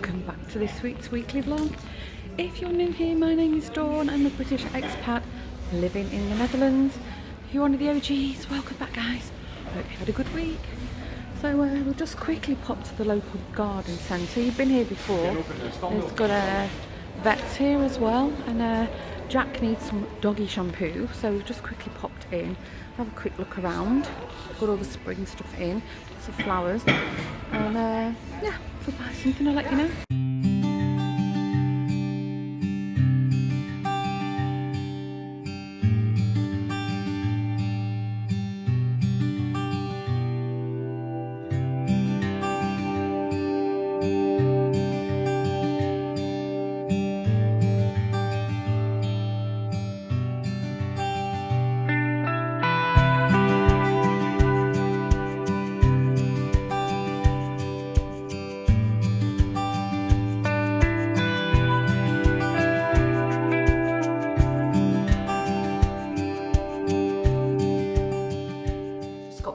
welcome back to this week's weekly vlog. If you're new here, my name is Dawn. I'm a British expat living in the Netherlands. If you're one of the OGs, welcome back guys. Hope you had a good week. So we'll just quickly pop to the local garden centre. You've been here before. There's got a vets here as well, and Jack needs some doggy shampoo, so we've just quickly popped in, have a quick look around. Got all the spring stuff in, lots of flowers, and yeah, if I buy something I'll let you know.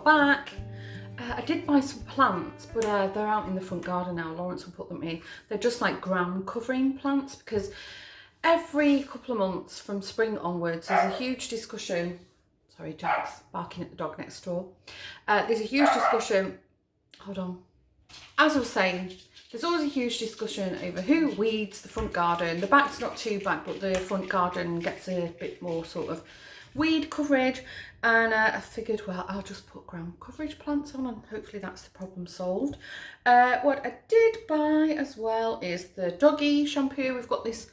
Back. I did buy some plants, but they're out in the front garden now. Lawrence will put them in. They're just like ground covering plants, because every couple of months from spring onwards there's a huge discussion. Sorry, Jack's barking at the dog next door. There's a huge discussion. Hold on. As I was saying, there's always a huge discussion over who weeds the front garden. The back's not too bad, but the front garden gets a bit more sort of weed coverage, and I figured, well, I'll just put ground coverage plants on and hopefully that's the problem solved. What I did buy as well is the doggy shampoo. We've got this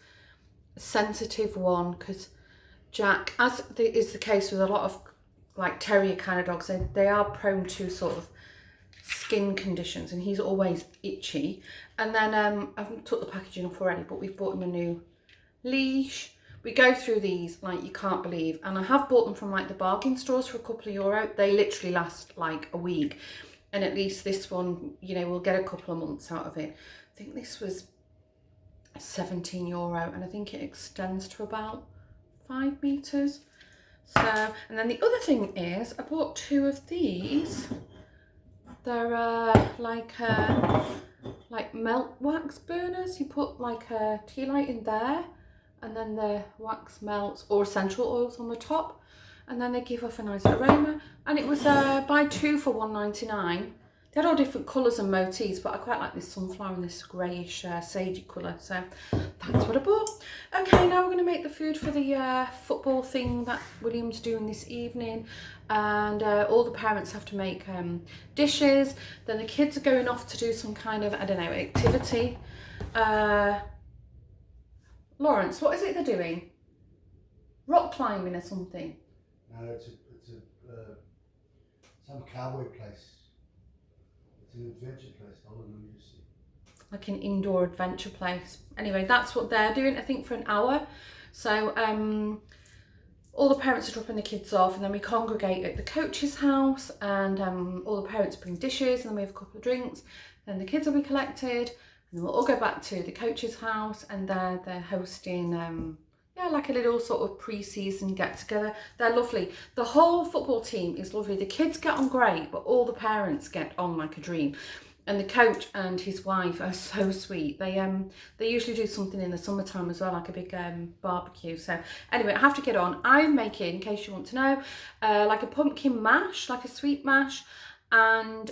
sensitive one because Jack, as is the case with a lot of like terrier kind of dogs, they are prone to sort of skin conditions, and he's always itchy. And then I've took the packaging up already, but we've bought him a new leash. We go through these like you can't believe, and I have bought them from like the bargain stores for a couple of euro. They literally last like a week, and at least this one, you know, we'll get a couple of months out of it. I think this was €17, and I think it extends to about 5 meters. So, and then the other thing is I bought 2 of these. They're like melt wax burners. You put like a tea light in there, and then the wax melts, or essential oils on the top, and then they give off a nice aroma. And it was buy 2 for £1.99. They had all different colours and motifs, but I quite like this sunflower and this greyish sagey colour, so that's what I bought. Okay, now we're going to make the food for the football thing that William's doing this evening, and all the parents have to make dishes. Then the kids are going off to do some kind of, I don't know, activity. Lawrence, what is it they're doing? Rock climbing or something? No, it's some cowboy place. It's an adventure place. Hold on, let me just see. Like an indoor adventure place. Anyway, that's what they're doing, I think, for an hour. So all the parents are dropping the kids off, and then we congregate at the coach's house, and all the parents bring dishes, and then we have a couple of drinks. Then the kids will be collected, and we'll all go back to the coach's house, and they're hosting, yeah, like a little sort of pre-season get-together. They're lovely. The whole football team is lovely. The kids get on great, but all the parents get on like a dream. And the coach and his wife are so sweet. They usually do something in the summertime as well, like a big barbecue. So anyway, I have to get on. I'm making, in case you want to know, like a pumpkin mash, like a sweet mash, and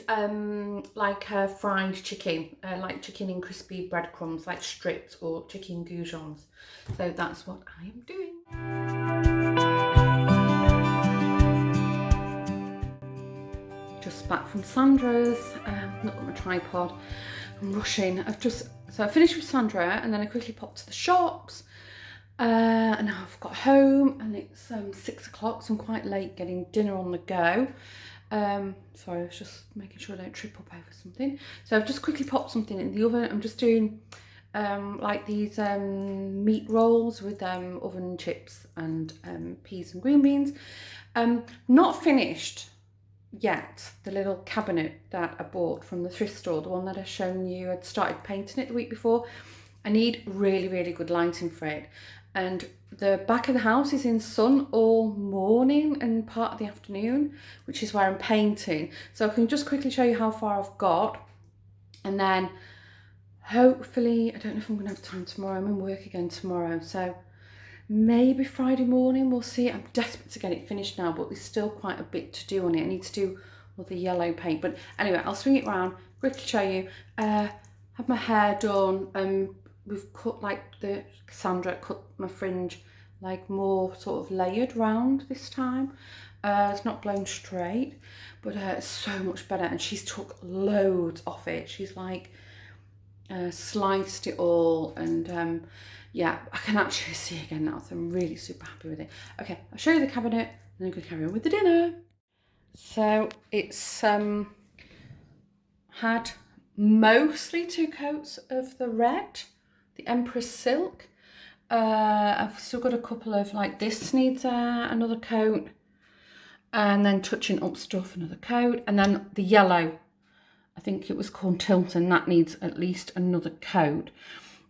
like a fried chicken, like chicken in crispy breadcrumbs, like strips, or chicken goujons. So that's what I am doing. Just back from Sandra's. Not got my tripod. I'm rushing. I finished with Sandra, and then I quickly popped to the shops. And now I've got home, and it's 6 o'clock, so I'm quite late getting dinner on the go. Sorry, I was just making sure I don't trip up over something. So I've just quickly popped something in the oven. I'm just doing like these meat rolls with oven chips and peas and green beans. Not finished yet, the little cabinet that I bought from the thrift store, the one that I've shown you. I'd started painting it the week before. I need really, really good lighting for it. And the back of the house is in sun all morning and part of the afternoon, which is where I'm painting. So I can just quickly show you how far I've got, and then hopefully, I don't know if I'm going to have time tomorrow. I'm in work again tomorrow, so maybe Friday morning, we'll see. I'm desperate to get it finished now, but there's still quite a bit to do on it. I need to do all the yellow paint, but anyway, I'll swing it round, quickly show you. Have my hair done. We've cut like Cassandra cut my fringe like more sort of layered round this time. It's not blown straight, but it's so much better, and she's took loads off it. She's like sliced it all, and yeah, I can actually see again now, so I'm really super happy with it. Okay, I'll show you the cabinet and then I'm going to carry on with the dinner. So it's had mostly 2 coats of the red, the Empress Silk. I've still got a couple of like this needs another coat, and then touching up stuff, another coat, and then the yellow, I think it was called Tilton, that needs at least another coat.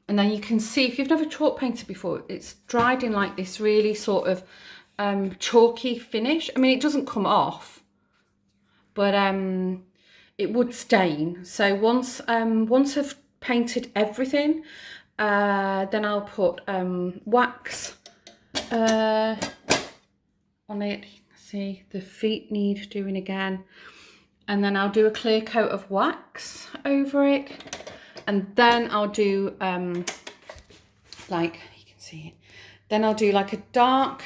And then you can see, if you've never chalk painted before, it's dried in like this really sort of chalky finish. I mean, it doesn't come off, but it would stain. So once I've painted everything, then I'll put wax on it. See, the feet need doing again. And then I'll do a clear coat of wax over it. And then I'll do, like, you can see it. Then I'll do like a dark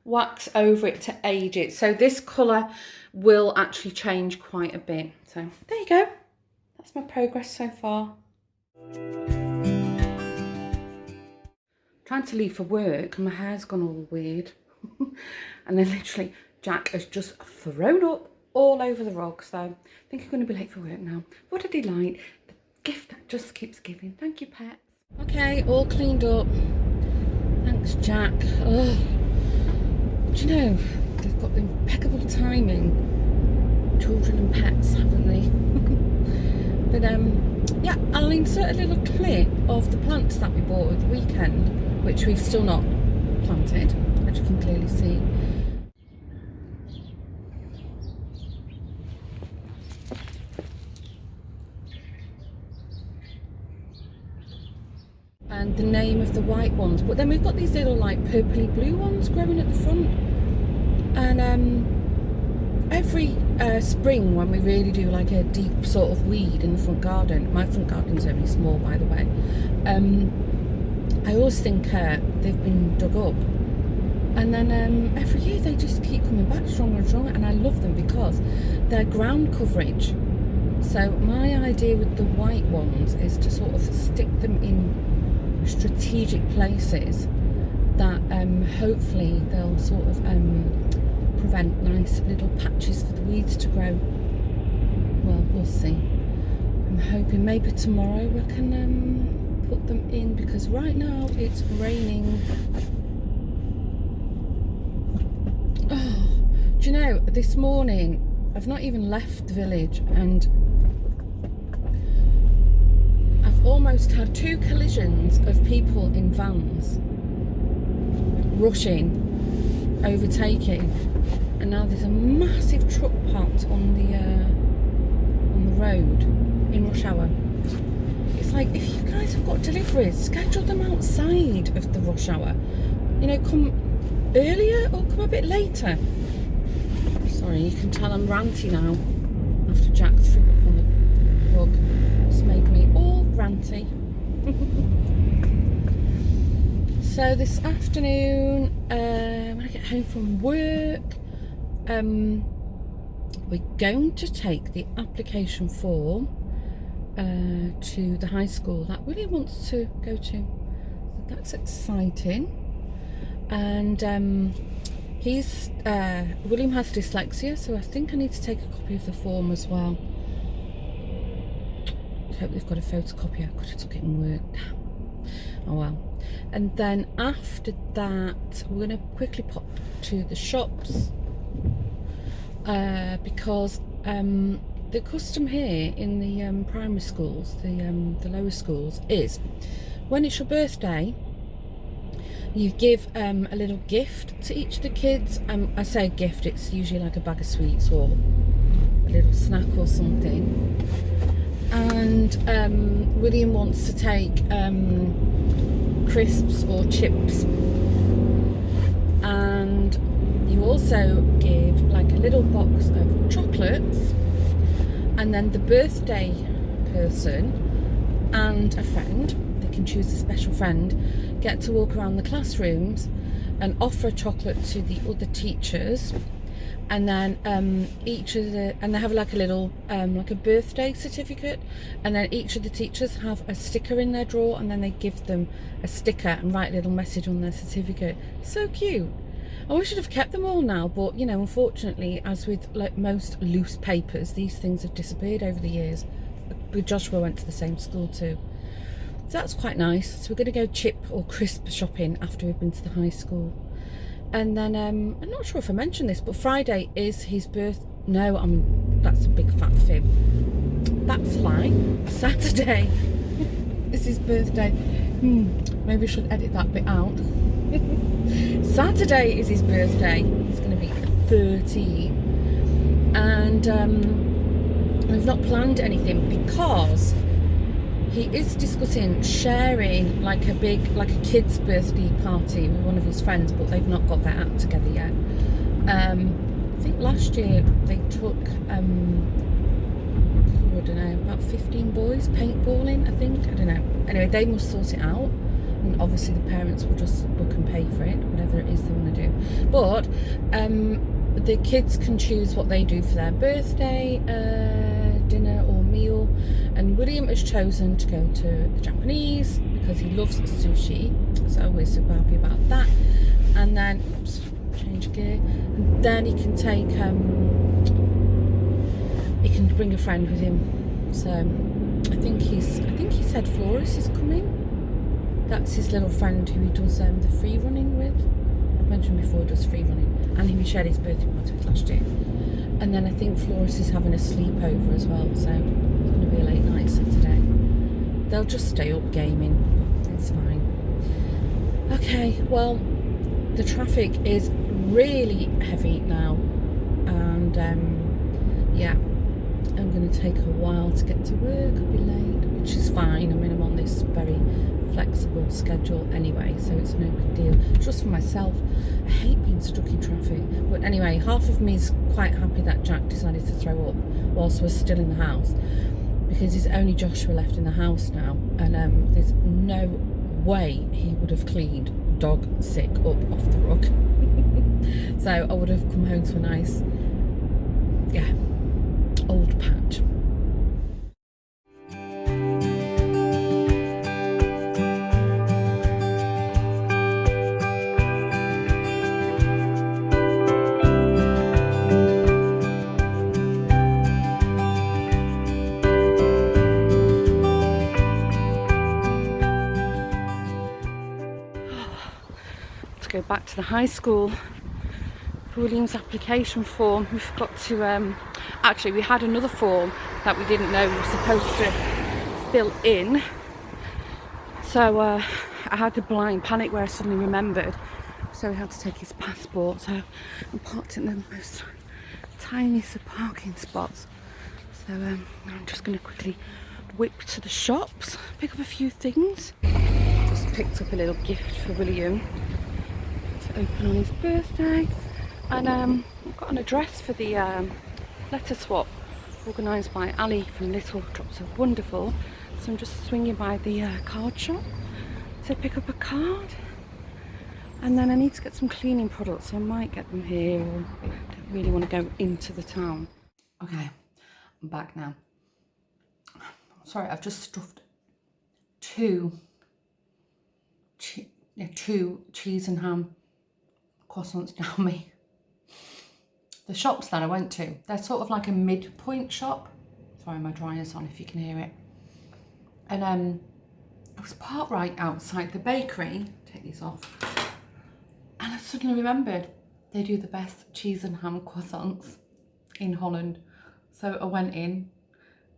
wax over it to age it. So this colour will actually change quite a bit. So there you go. That's my progress so far. Trying to leave for work and my hair's gone all weird. And then literally Jack has just thrown up all over the rug. So I think I'm going to be late for work now. What a delight. The gift that just keeps giving. Thank you, pets. Okay, all cleaned up. Thanks, Jack. Oh, do you know, they've got impeccable timing. Children and pets, haven't they? But yeah, I'll insert a little clip of the plants that we bought at the weekend, which we've still not planted, as you can clearly see. And the name of the white ones, but then we've got these little like purpley blue ones growing at the front. And every spring, when we really do like a deep sort of weed in the front garden, my front garden's only small, by the way, I always think they've been dug up, and then every year they just keep coming back stronger and stronger, and I love them because they're ground coverage. So my idea with the white ones is to sort of stick them in strategic places that hopefully they'll sort of prevent nice little patches for the weeds to grow. Well, we'll see. I'm hoping maybe tomorrow we can put them in, because right now it's raining. Oh, do you know, this morning I've not even left the village and I've almost had 2 collisions of people in vans rushing, overtaking, and now there's a massive truck parked on the road in rush hour. It's like, if you guys have got deliveries, schedule them outside of the rush hour. You know, come earlier or come a bit later. Sorry, you can tell I'm ranty now after Jack threw up on the rug. It's made me all ranty. So this afternoon, when I get home from work, we're going to take the application form to the high school that William wants to go to. So that's exciting. And William has dyslexia, so I think I need to take a copy of the form as well. I hope they've got a photocopy. I could have took it in work. Oh well. And then after that, we're going to quickly pop to the shops because the custom here in the primary schools, the lower schools, is when it's your birthday, you give a little gift to each of the kids. I say gift, it's usually like a bag of sweets or a little snack or something. And William wants to take crisps or chips, and you also give like a little box of chocolates, and then the birthday person and a friend, they can choose a special friend, get to walk around the classrooms and offer a chocolate to the other teachers, and then each of the, and they have like a little like a birthday certificate, and then each of the teachers have a sticker in their drawer, and then they give them a sticker and write a little message on their certificate. So cute. I wish I'd have kept them all now, but you know, unfortunately, as with like most loose papers, these things have disappeared over the years. But Joshua went to the same school too. So that's quite nice. So we're going to go chip or crisp shopping after we've been to the high school. And then I'm not sure if I mentioned this, but Friday is his that's a big fat fib. That's a lie. Saturday is his birthday. Maybe I should edit that bit out. Saturday is his birthday. He's going to be 13. And we've not planned anything because he is discussing sharing like a kid's birthday party with one of his friends, but they've not got their act together yet. I think last year they took I don't know, about 15 boys paintballing, I think. I don't know. Anyway, they must sort it out, and obviously the parents will just book and pay for it, whatever it is they want to do. But the kids can choose what they do for their birthday dinner or meal, and William has chosen to go to the Japanese because he loves sushi, so we're super happy about that. And then change gear, and then he can take he can bring a friend with him. So I think he said Flores is coming. That's his little friend who he does the free running with. I've mentioned before, he does free running, and who he shared his birthday party with last year. And then I think Flores is having a sleepover as well, so it's going to be a late night Saturday. They'll just stay up gaming, but it's fine. Okay, well, the traffic is really heavy now, and yeah, I'm going to take a while to get to work. I'll be late, which is fine. I mean, I'm on this very flexible schedule anyway, so it's no big deal. Just for myself, I hate being stuck in traffic. But anyway, half of me is quite happy that Jack decided to throw up whilst we're still in the house, because there's only Joshua left in the house now, and there's no way he would have cleaned dog sick up off the rug. So I would have come home to a nice, old patch. To go back to the high school for William's application form. We forgot to actually, we had another form that we didn't know we were supposed to fill in, so I had a blind panic where I suddenly remembered, so we had to take his passport. So I'm parked in the most tiniest of parking spots, so I'm just going to quickly whip to the shops, pick up a few things. Just picked up a little gift for William to open on his birthday, and I've got an address for the letter swap organised by Ali from Little Drops of Wonderful, so I'm just swinging by the card shop to pick up a card, and then I need to get some cleaning products, so I might get them here, or I don't really want to go into the town. Okay, I'm back now. Sorry, I've just stuffed two cheese and ham croissants down me. The shops that I went to, they're sort of like a midpoint shop. Sorry, my dryer's on if you can hear it. And I was parked right outside the bakery. Take these off. And I suddenly remembered they do the best cheese and ham croissants in Holland. So I went in,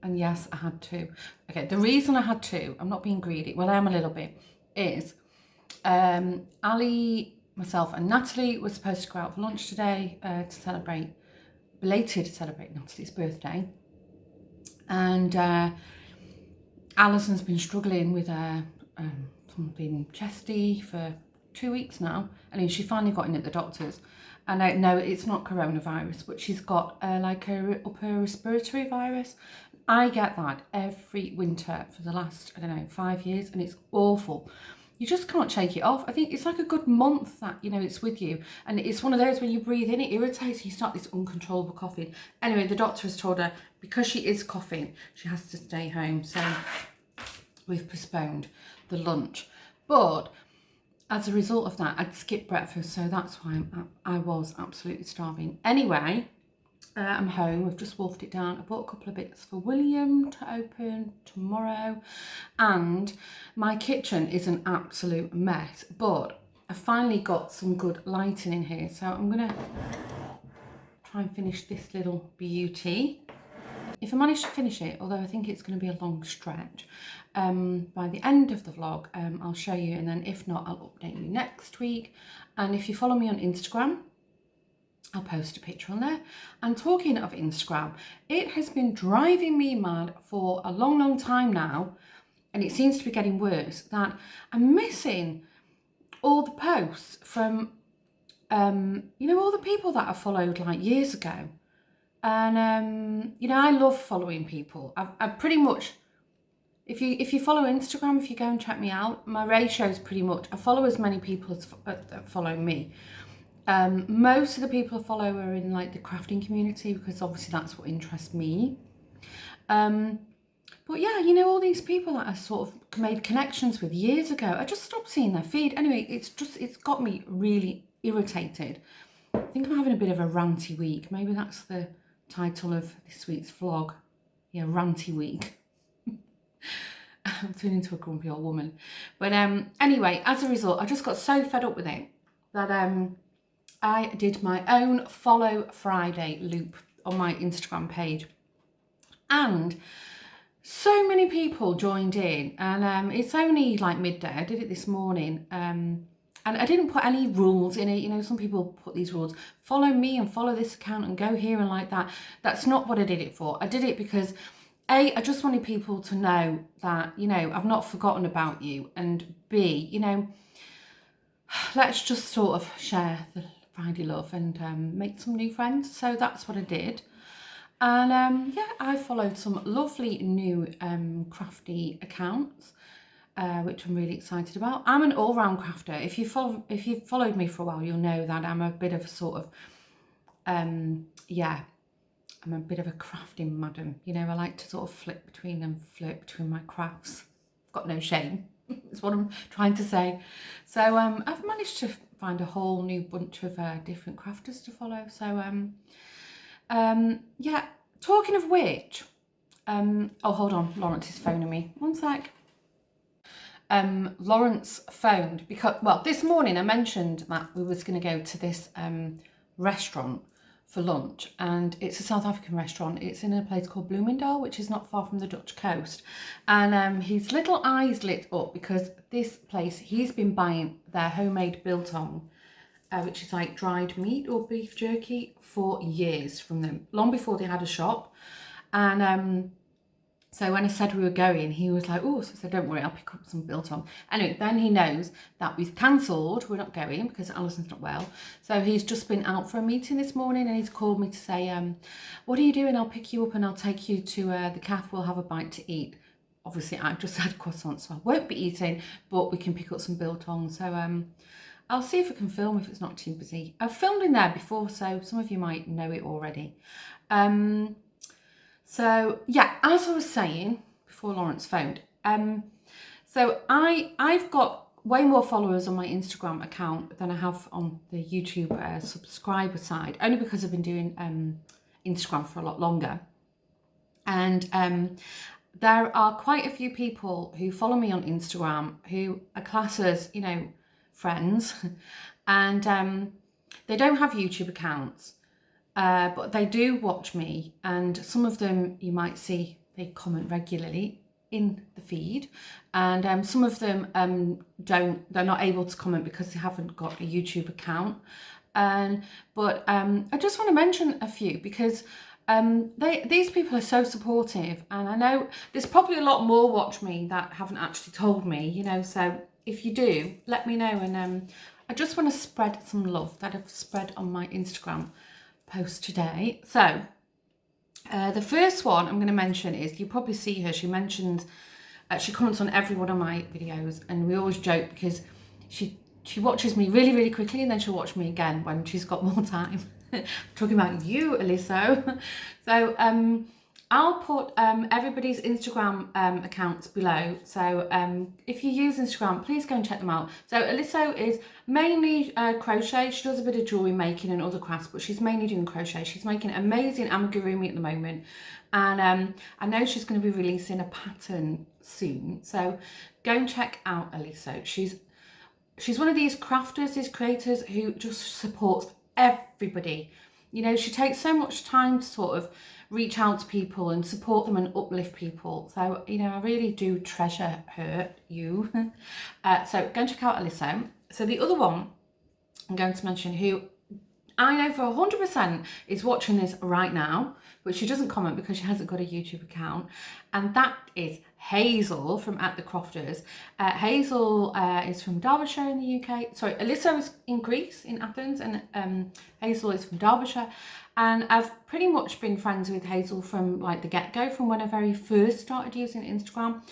and yes, I had two. Okay, the reason I had two, I'm not being greedy, well I am a little bit, is Ali, myself and Natalie were supposed to go out for lunch today to celebrate Natalie's birthday, and Alison's been struggling with something chesty for 2 weeks now, and she finally got in at the doctor's. And I know it's not coronavirus, but she's got like a upper respiratory virus. I get that every winter for the last, I don't know, 5 years, and it's awful. You just can't shake it off. I think it's like a good month that, you know, it's with you. And it's one of those when you breathe in, it irritates, you start this uncontrollable coughing. Anyway, the doctor has told her, because she is coughing, she has to stay home. So we've postponed the lunch. But as a result of that, I'd skipped breakfast, so that's why I was absolutely starving. Anyway, I'm home. We've just wolfed it down. I bought a couple of bits for William to open tomorrow, and my kitchen is an absolute mess, but I finally got some good lighting in here, so I'm gonna try and finish this little beauty. If I manage to finish it, although I think it's going to be a long stretch, by the end of the vlog, I'll show you, and then if not, I'll update you next week. And if you follow me on Instagram, I'll post a picture on there. And talking of Instagram, it has been driving me mad for a long, long time now, and it seems to be getting worse, that I'm missing all the posts from, you know, all the people that I followed like years ago. And, you know, I love following people. I pretty much, if you follow Instagram, if you go and check me out, my ratio is pretty much, I follow as many people as that follow me. Most of the people I follow are in like the crafting community, because obviously that's what interests me. But yeah, you know, all these people that I sort of made connections with years ago, I just stopped seeing their feed. Anyway, it's got me really irritated. I think I'm having a bit of a ranty week. Maybe that's the title of this week's vlog. Yeah, ranty week. I'm turning into a grumpy old woman. But anyway, as a result, I just got so fed up with it that I did my own Follow Friday loop on my Instagram page. And so many people joined in, and it's only like midday. I did it this morning. And I didn't put any rules in it. You know, some people put these rules, follow me and follow this account and go here and like that. That's not what I did it for. I did it because A, I just wanted people to know that, you know, I've not forgotten about you. And B, you know, let's just sort of share the Friday love and make some new friends. So that's what I did. And yeah, I followed some lovely new crafty accounts, which I'm really excited about. I'm an all-round crafter. If you've followed me for a while, you'll know that I'm a bit of a sort of, yeah, I'm a bit of a crafting madam. You know, I like to sort of flirt between my crafts. I've got no shame. That's what I'm trying to say. So I've managed to find a whole new bunch of different crafters to follow. So yeah, talking of which, oh, hold on, Lawrence is phoning me. One sec. Lawrence phoned because, well, this morning I mentioned that we was going to go to this restaurant for lunch, and it's a South African restaurant. It's in a place called Bloomingdale, which is not far from the Dutch coast. And his little eyes lit up because this place, he's been buying their homemade biltong, which is like dried meat or beef jerky, for years from them, long before they had a shop. And so when I said we were going, he was like, oh, so I said, don't worry, I'll pick up some biltong. Anyway, then he knows that we've cancelled, we're not going because Alison's not well. So he's just been out for a meeting this morning, and he's called me to say, what are you doing? I'll pick you up and I'll take you to the cafe, we'll have a bite to eat. Obviously, I've just had croissants, so I won't be eating, but we can pick up some biltong. So I'll see if I can film if it's not too busy. I've filmed in there before, so some of you might know it already. So yeah, as I was saying before Lawrence phoned, so I've got way more followers on my Instagram account than I have on the YouTube subscriber side, only because I've been doing Instagram for a lot longer. And there are quite a few people who follow me on Instagram who are classed as, you know, friends, and they don't have YouTube accounts. But they do watch me, and some of them you might see they comment regularly in the feed, and some of them they're not able to comment because they haven't got a YouTube account. But I just want to mention a few because These people are so supportive, and I know there's probably a lot more watch me that haven't actually told me, you know, so if you do, let me know. And I just want to spread some love that I've spread on my Instagram post today. So the first one I'm going to mention is, you probably see her, she mentions, she comments on every one of my videos, and we always joke because she watches me really, really quickly, and then she'll watch me again when she's got more time. Talking about you, Alysso. So I'll put everybody's Instagram accounts below. So if you use Instagram, please go and check them out. So Alysso is mainly crochet. She does a bit of jewellery making and other crafts, but she's mainly doing crochet. She's making amazing amigurumi at the moment. And I know she's going to be releasing a pattern soon. So go and check out Alysso. She's one of these crafters, these creators who just supports everybody. You know, she takes so much time to sort of reach out to people and support them and uplift people. So, you know, I really do treasure her, you. So go and check out Alysso. So the other one I'm going to mention, who I know for 100% is watching this right now, but she doesn't comment because she hasn't got a YouTube account, and that is Hazel from At The Crofters. Hazel is from Derbyshire in the UK. Sorry, Alysso is in Greece, in Athens, and Hazel is from Derbyshire. And I've pretty much been friends with Hazel from like the get-go, from when I very first started using Instagram.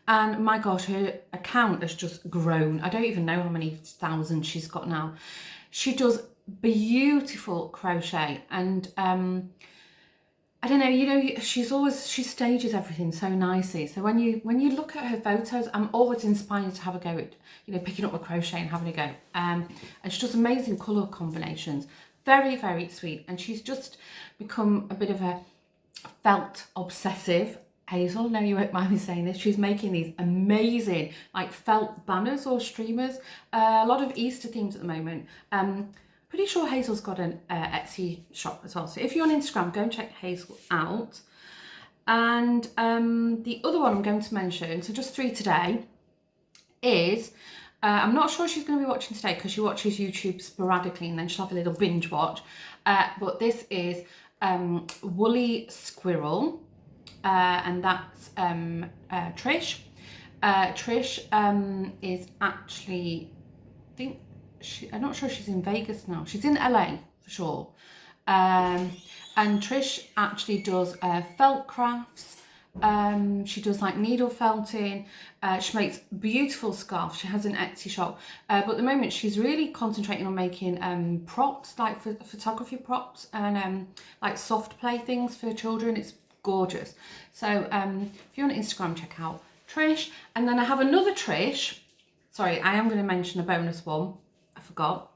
And my gosh, her account has just grown. I don't even know how many thousands she's got now. She does beautiful crochet, and I don't know, you know, she stages everything so nicely. So when you look at her photos, I'm always inspired to have a go at, you know, picking up a crochet and having a go. And she does amazing colour combinations. Very, very sweet. And she's just become a bit of a felt obsessive. Hazel, no, you won't mind me saying this. She's making these amazing like felt banners or streamers. A lot of Easter themes at the moment. Pretty sure Hazel's got an Etsy shop as well. So if you're on Instagram, go and check Hazel out. And the other one I'm going to mention, so just 3 today, is, I'm not sure she's going to be watching today because she watches YouTube sporadically and then she'll have a little binge watch. But this is Woolly Squirrel, and that's Trish. Trish is actually, I think, I'm not sure she's in Vegas now. She's in LA for sure. And Trish actually does felt crafts. She does like needle felting. She makes beautiful scarves. She has an Etsy shop. But at the moment she's really concentrating on making props, like photography props, and like soft play things for children. It's gorgeous. So if you're on Instagram, check out Trish. And then I have another Trish. Sorry, I am going to mention a bonus one. I forgot,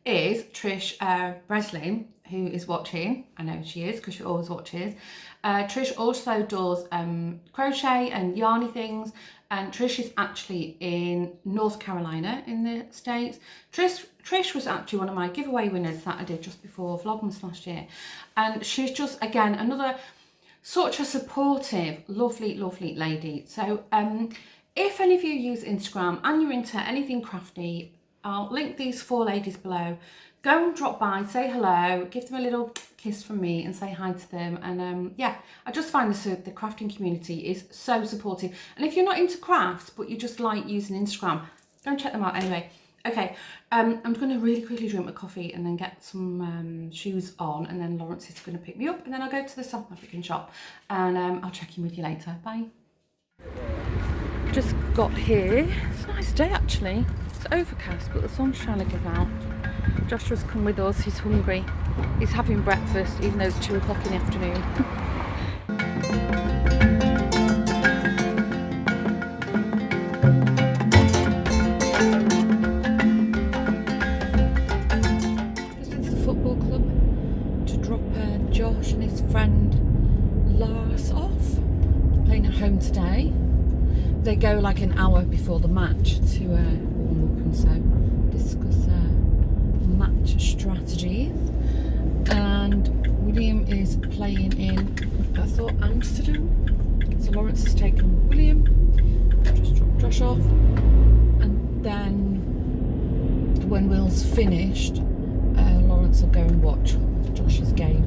is Trish Breslin, who is watching. I know she is because she always watches. Trish also does crochet and yarny things, and Trish is actually in North Carolina in the States. Trish was actually one of my giveaway winners that I did just before Vlogmas last year, and she's just, again, another such a supportive, lovely, lovely lady. So if any of you use Instagram and you're into anything crafty, I'll link these 4 ladies below. Go and drop by, say hello, give them a little kiss from me and say hi to them. And yeah, I just find the crafting community is so supportive. And if you're not into crafts, but you just like using Instagram, go and check them out anyway. Okay, I'm going to really quickly drink my coffee and then get some shoes on, and then Lawrence is going to pick me up, and then I'll go to the South African shop, and I'll check in with you later. Bye. Just got here. It's a nice day actually. It's overcast, but the sun's trying to give out. Joshua's come with us. He's hungry. He's having breakfast, even though it's 2 o'clock in the afternoon. Just into the football club to drop Josh and his friend Lars off. They're playing at home today. They go like an hour before the match to warm up and so discuss match strategies. And William is playing in, I thought, Amsterdam. So Lawrence has taken William, just dropped Josh off, and then when Will's finished, Lawrence will go and watch Josh's game.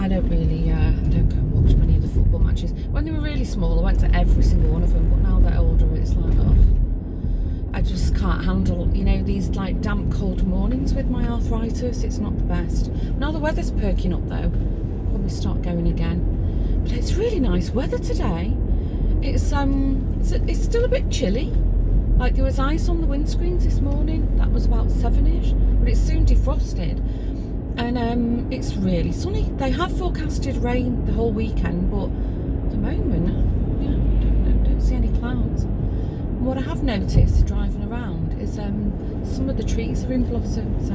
I don't really, I don't go and watch many of the football matches. When they were really small, I went to every single one of them, but now they're older, it's like, oh, I just can't handle, you know, these like damp, cold mornings with my arthritis. It's not the best. Now the weather's perking up though, probably start going again. But it's really nice weather today. It's still a bit chilly. Like there was ice on the windscreens this morning. That was about 7ish, but it's soon defrosted. And it's really sunny. They have forecasted rain the whole weekend, but at the moment, yeah, don't see any clouds. And what I have noticed driving around is some of the trees are in blossom, so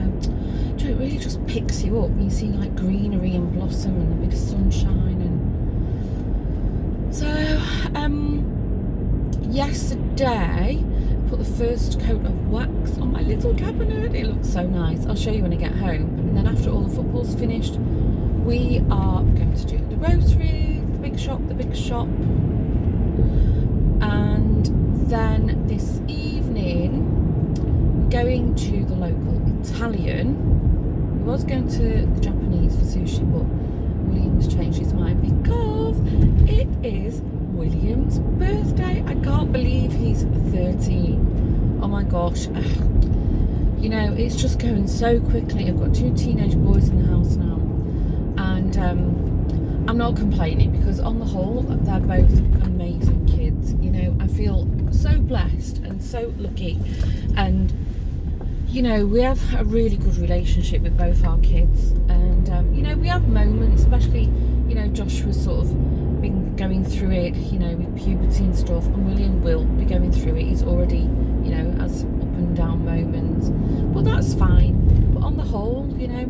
it really just picks you up when you see like greenery and blossom and a bit of sunshine. And so yesterday I put the first coat of wax on my little cabinet. It looks so nice. I'll show you when I get home. And then after all the football's finished, we are going to do the groceries, the big shop, and then this evening we're going to the local Italian. We was going to the Japanese for sushi, but William's changed his mind because it is William's birthday. I can't believe he's 13. Oh my gosh. You know, it's just going so quickly. I've got 2 teenage boys in the house now, and I'm not complaining because on the whole they're both amazing kids. You know, I feel so blessed and so lucky, and you know, we have a really good relationship with both our kids, and you know, we have moments, especially, you know, Joshua's sort of been going through it, you know, with puberty and stuff, and William will be going through it. He's already, you know, has up and down moments, but that's fine. But on the whole, you know,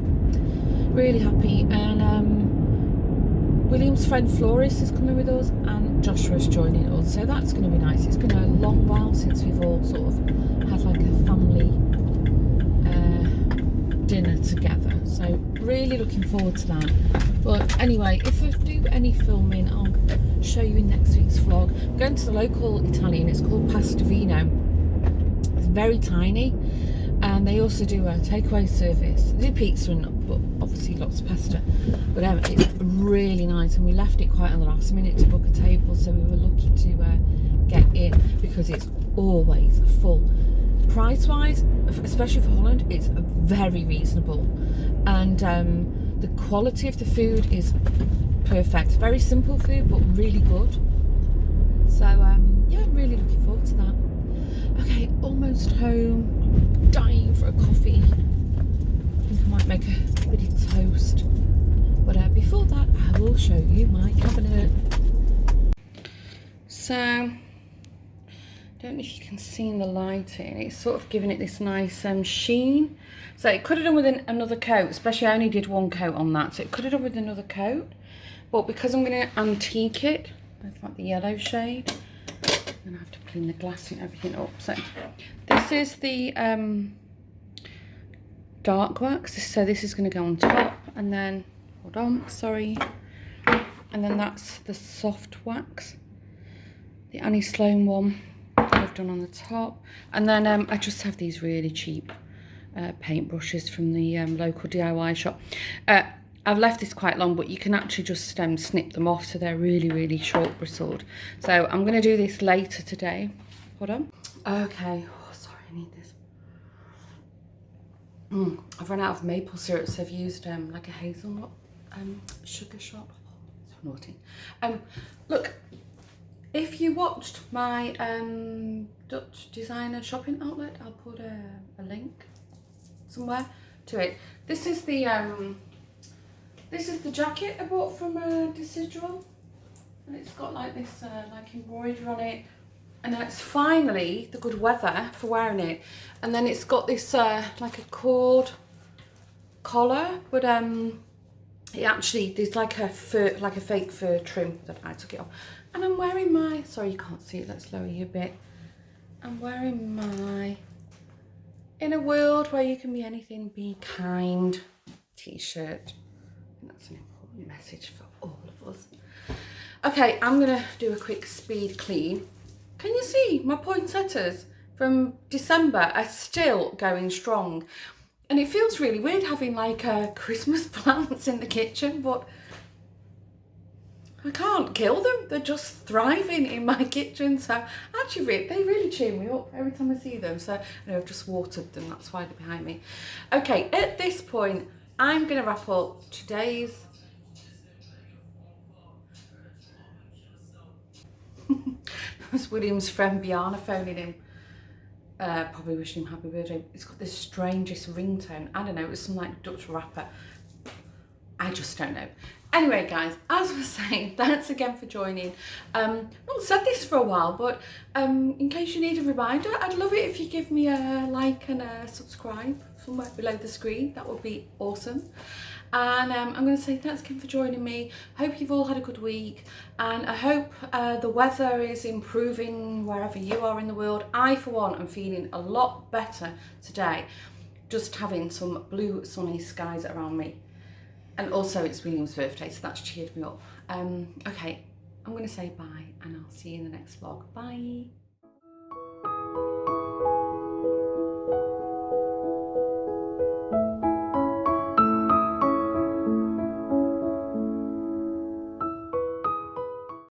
really happy. And William's friend Floris is coming with us, and Joshua's joining us, so that's going to be nice. It's been a long while since we've all sort of had like a family dinner together, so really looking forward to that. But anyway, if I do any filming, I'll show you in next week's vlog. I'm going to the local Italian. It's called Pasta Vino. It's very tiny, and they also do a takeaway service. They do pizza and but obviously lots of pasta, but it's really nice, and we left it quite at the last minute to book a table, so we were lucky to get in because it's always full. Price wise, especially for Holland, it's very reasonable, and the quality of the food is perfect. Very simple food, but really good. So yeah, I'm really looking forward to that. Okay, almost home. I'm dying for a coffee. I think I might make a bit of toast, but before that I will show you my cabinet. So don't know if you can see in the lighting, it's sort of giving it this nice sheen. So it could have done with another coat, especially I only did one coat on that, so it could have done with another coat. But because I'm going to antique it, it's like the yellow shade, I'm going to have to clean the glass and everything up. So this is the dark wax, so this is going to go on top, and then, hold on, sorry, and then that's the soft wax, the Annie Sloan one I've done on the top, and then I just have these really cheap paint brushes from the local DIY shop. I've left this quite long, but you can actually just snip them off, so they're really short bristled. So I'm going to do this later today. Hold on. Okay, oh, sorry, I need this. I've run out of maple syrup, so I've used like a hazelnut sugar shop. Oh, so naughty. Look, if you watched my Dutch designer shopping outlet, I'll put a link somewhere to it. This is the jacket I bought from Decidual, and it's got like this like embroidery on it, and then it's finally the good weather for wearing it, and then it's got this like a cord collar, but it actually, there's like a fur, like a fake fur trim that I took it off. And I'm wearing my, sorry you can't see it, let's lower you a bit. I'm wearing my In a World Where You Can Be Anything, Be Kind t-shirt. That's an important message for all of us. Okay, I'm gonna do a quick speed clean. Can you see my poinsettias from December are still going strong? And it feels really weird having like Christmas plants in the kitchen, but I can't kill them. They're just thriving in my kitchen. So actually, they really cheer me up every time I see them. So I've just watered them. That's why they're behind me. Okay, at this point, I'm going to wrap up today's... That was William's friend Biana phoning him. Probably wishing him happy birthday. It's got the strangest ringtone. I don't know, it was some like Dutch rapper. I just don't know. Anyway, guys, as I was saying, thanks again for joining. Not said this for a while, but in case you need a reminder, I'd love it if you give me a like and a subscribe somewhere below the screen. That would be awesome. And I'm going to say thanks again for joining me. Hope you've all had a good week, and I hope the weather is improving wherever you are in the world. I, for one, am feeling a lot better today, just having some blue sunny skies around me. And also it's William's birthday, so that's cheered me up. Okay, I'm going to say bye, and I'll see you in the next vlog. Bye.